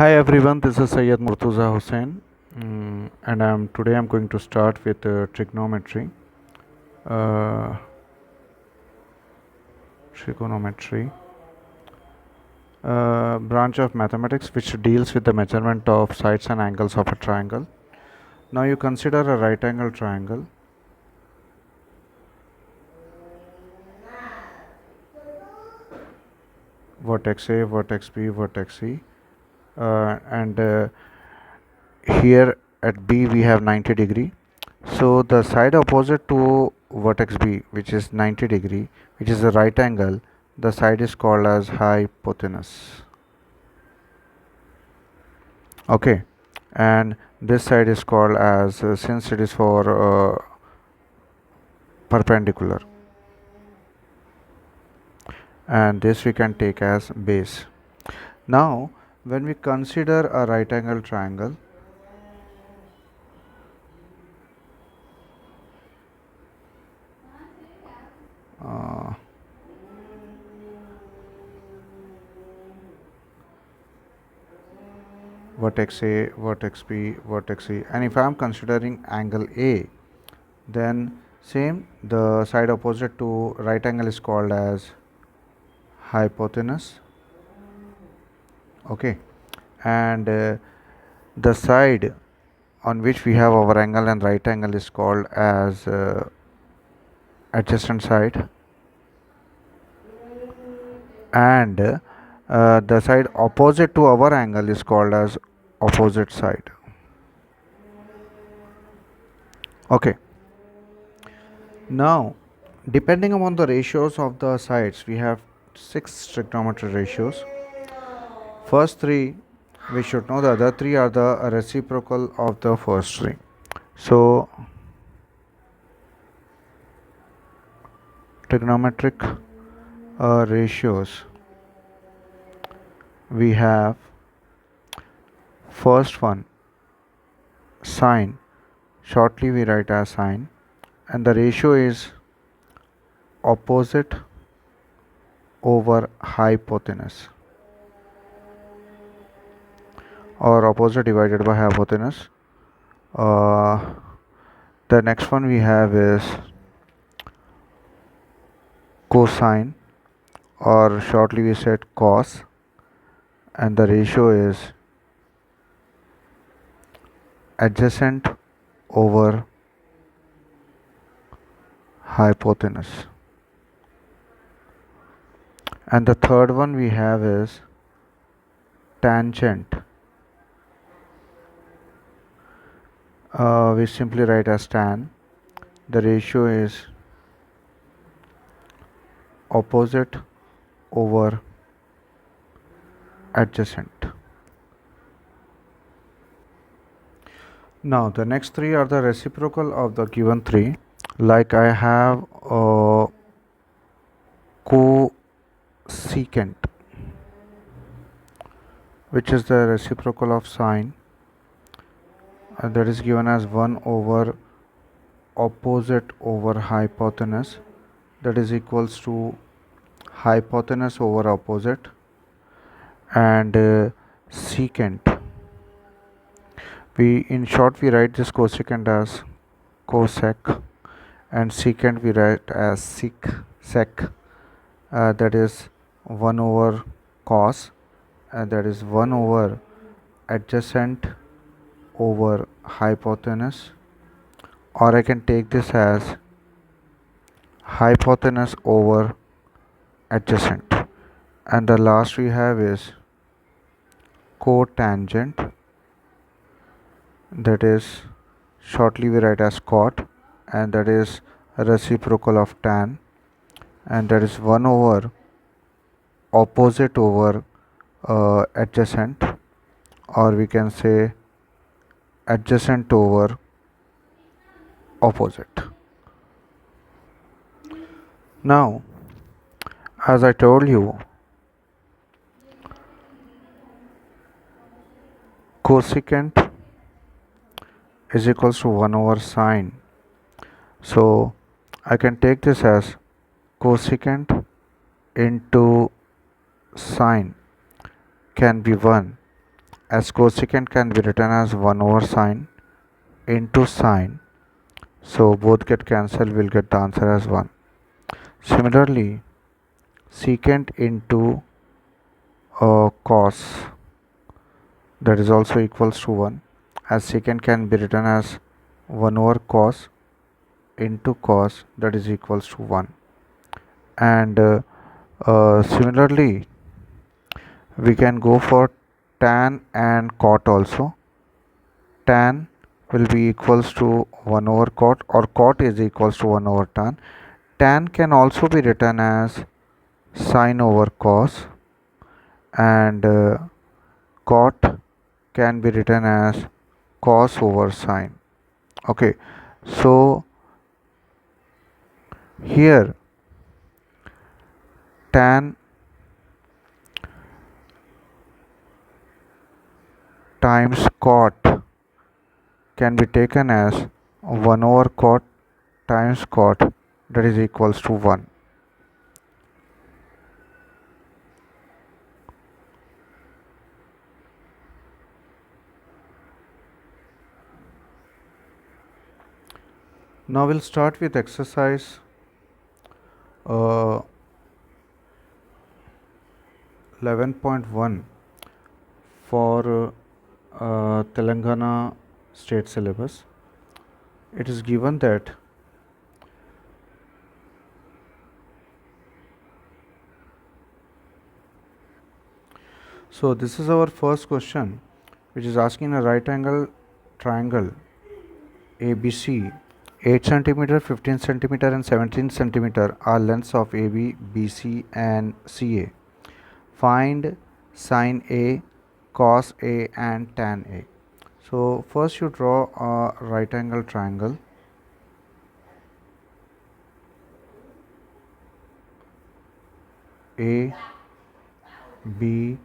Hi everyone, this is Syed Murtuza Hussain, and today I'm going to start with trigonometry. Uh, trigonometry, branch of mathematics which deals with the measurement of sides and angles of a triangle. Now you consider a right angle triangle. Vertex A, vertex B, vertex C, and here at B we have 90 degree. So the side opposite to vertex B, which is 90 degree, which is a right angle, the side is called as hypotenuse. Okay, and this side is called as since it is for perpendicular, and this we can take as base. Now when we consider a right angle triangle, uh, vertex A, vertex B, vertex C, and if I am considering angle A, then same, the side opposite to right angle is called as hypotenuse. Okay, and the side on which we have our angle and right angle is called as adjacent side, and the side opposite to our angle is called as opposite side. Okay, now depending upon the ratios of the sides, we have 6 trigonometry ratios. First 3 we should know, the other 3 are the reciprocal of the first 3. So trigonometric ratios, we have first one, sine, shortly we write as sine, and the ratio is opposite over hypotenuse, or opposite divided by hypotenuse. The next one we have is cosine, or shortly we said cos, and the ratio is adjacent over hypotenuse. And the third one we have is tangent. We simply write as tan. The ratio is opposite over adjacent. Now the next 3 are the reciprocal of the given 3. Like I have cosecant, which is the reciprocal of sine, and that is given as 1 over opposite over hypotenuse, that is equals to hypotenuse over opposite, and secant, we in short we write this cosecant as cosec, and secant we write as sec, that is 1 over cos, and that is 1 over adjacent over hypotenuse, or I can take this as hypotenuse over adjacent. And the last we have is cotangent, that is shortly we write as cot, and that is reciprocal of tan, and that is 1 over opposite over adjacent, or we can say adjacent over opposite. Now as I told you, cosecant is equals to 1 over sine, so I can take this as cosecant into sine can be 1, as cosecant can be written as 1 over sine into sine. So both get cancelled, we'll get the answer as 1. Similarly, secant into cos, that is also equals to 1, as secant can be written as 1 over cos into cos, that is equals to 1. And similarly, we can go for tan and cot also. Tan will be equals to 1 over cot, or cot is equals to 1 over tan. Tan can also be written as sine over cos, and cot can be written as cos over sine. Okay, so here tan times cot can be taken as 1 over cot times cot, that is equals to 1. Now we'll start with exercise 11.1 for Telangana state syllabus. It is given that so this is our first question, which is asking a right angle triangle ABC 8 centimeter, 15 centimeter and 17 centimeter are lengths of AB, BC and CA. Find sine A, cos A and tan A. So first you draw a right angle triangle. A, B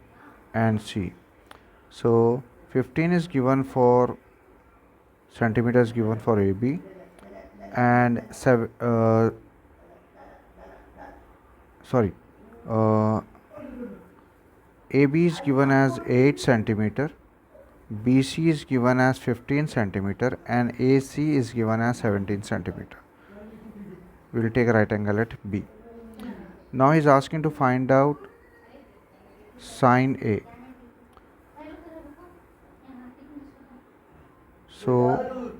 and C. So 15 is given for centimeters given for AB, and AB is given as 8 centimeter, BC is given as 15 centimeter and AC is given as 17 centimeter. We will take a right angle at B. Now he is asking to find out sine A. So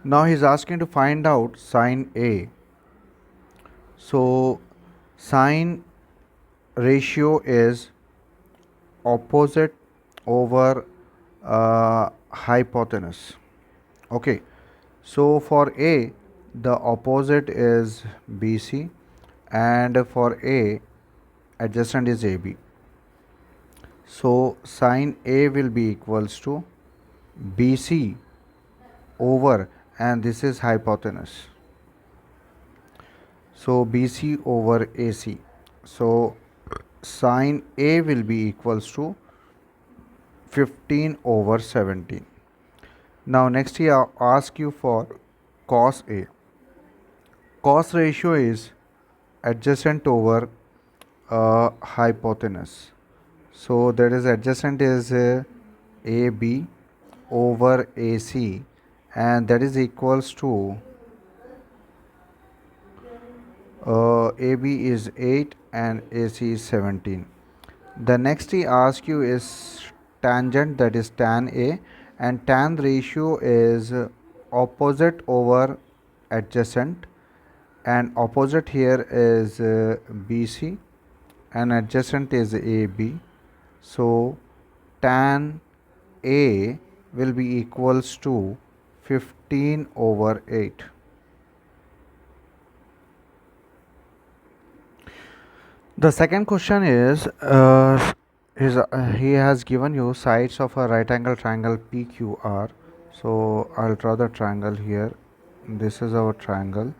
now he is asking to find out sine A. So sine ratio is opposite over hypotenuse. Okay, so for A the opposite is BC and for A adjacent is AB. So sine A will be equals to BC over, and this is hypotenuse, so BC over AC. So sine A will be equals to 15 over 17. Now next he ask you for cos A. Cos ratio is adjacent over hypotenuse. So that is adjacent is AB over AC, and that is equals to AB is 8 and AC is 17. The next he asks you is tangent, that is tan A, and tan ratio is opposite over adjacent, and opposite here is BC and adjacent is AB. So tan A will be equals to 15 over 8. The second question is he has given you sides of a right angle triangle PQR. So I'll draw the triangle here. This is our triangle.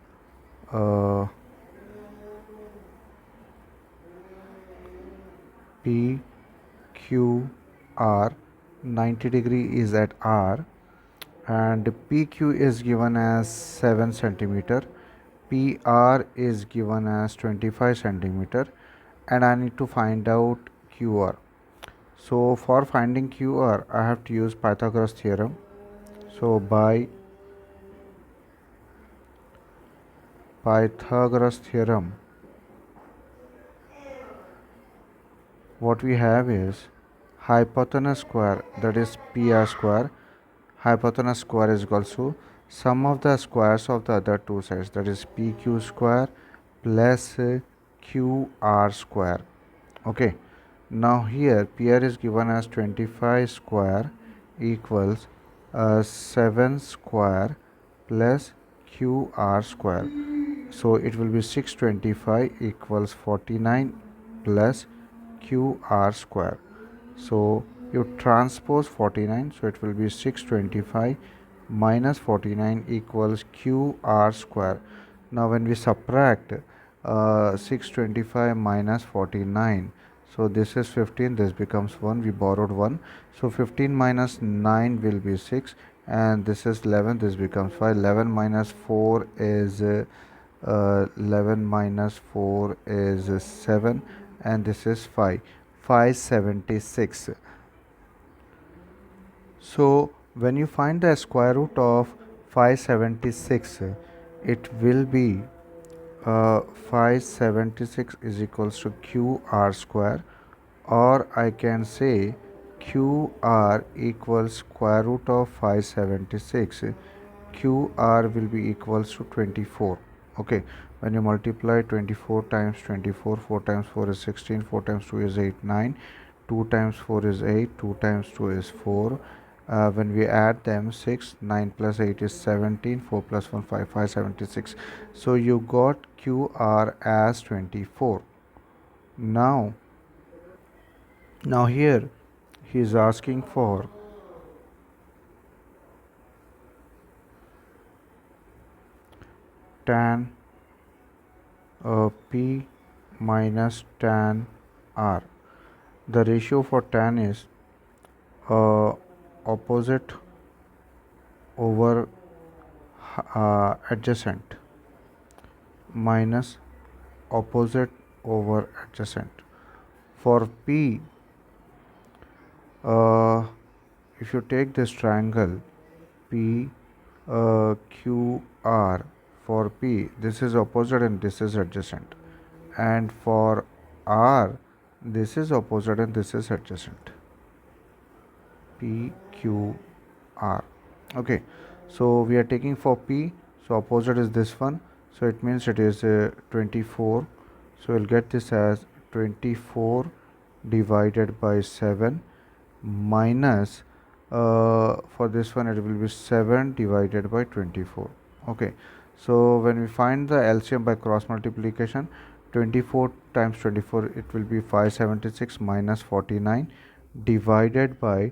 PQR, 90 degree is at R, and PQ is given as 7 centimeter, PR is given as 25 centimeter, and I need to find out QR. So for finding QR, I have to use Pythagoras theorem. So by Pythagoras theorem, what we have is hypotenuse square, that is PR square. Hypotenuse square is equals to sum of the squares of the other two sides, that is PQ square plus QR square. Okay, now here PR is given as 25 square equals 7 square plus QR square. So it will be 625 equals 49 plus QR square. So you transpose 49, so it will be 625 minus 49 equals QR square. Now when we subtract 625 minus 49, so this is 15, this becomes 1, we borrowed 1. So 15 minus 9 will be 6, and this is 11, this becomes 5. 11 minus 4 is 11 minus 4 is 7, and this is 5. 576. So when you find the square root of 576, it will be 576 is equals to QR square, or I can say QR equals square root of 576. QR will be equals to 24. Okay, when you multiply 24 times 24, 4 times 4 is 16, 4 times 2 is 8, 9, 2 times 4 is 8, 2 times 2 is 4. When we add them, 6, 9 plus 8 is 17, 4 plus 1 5, 576. So you got QR as 24. Now here he is asking for tan P minus tan R. The ratio for tan is opposite over adjacent minus opposite over adjacent. For P, if you take this triangle P Q R, for P this is opposite and this is adjacent, and for R this is opposite and this is adjacent. P Q R. Okay, so we are taking for P, so opposite is this one, so it means it is 24. So we'll get this as 24 divided by 7 minus for this one it will be 7 divided by 24. Okay, so when we find the LCM by cross multiplication, 24 times 24 it will be 576 minus 49 divided by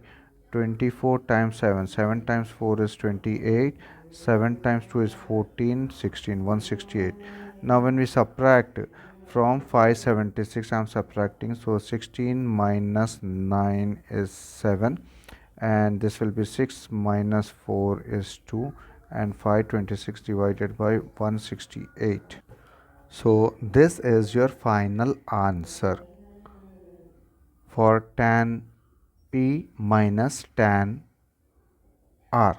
24 times 7, 7 times 4 is 28, 7 times 2 is 14, 16, 168. Now when we subtract from 576, I am subtracting, so 16 minus 9 is 7, and this will be 6 minus 4 is 2, and 526 divided by 168. So this is your final answer for tan P minus tan R.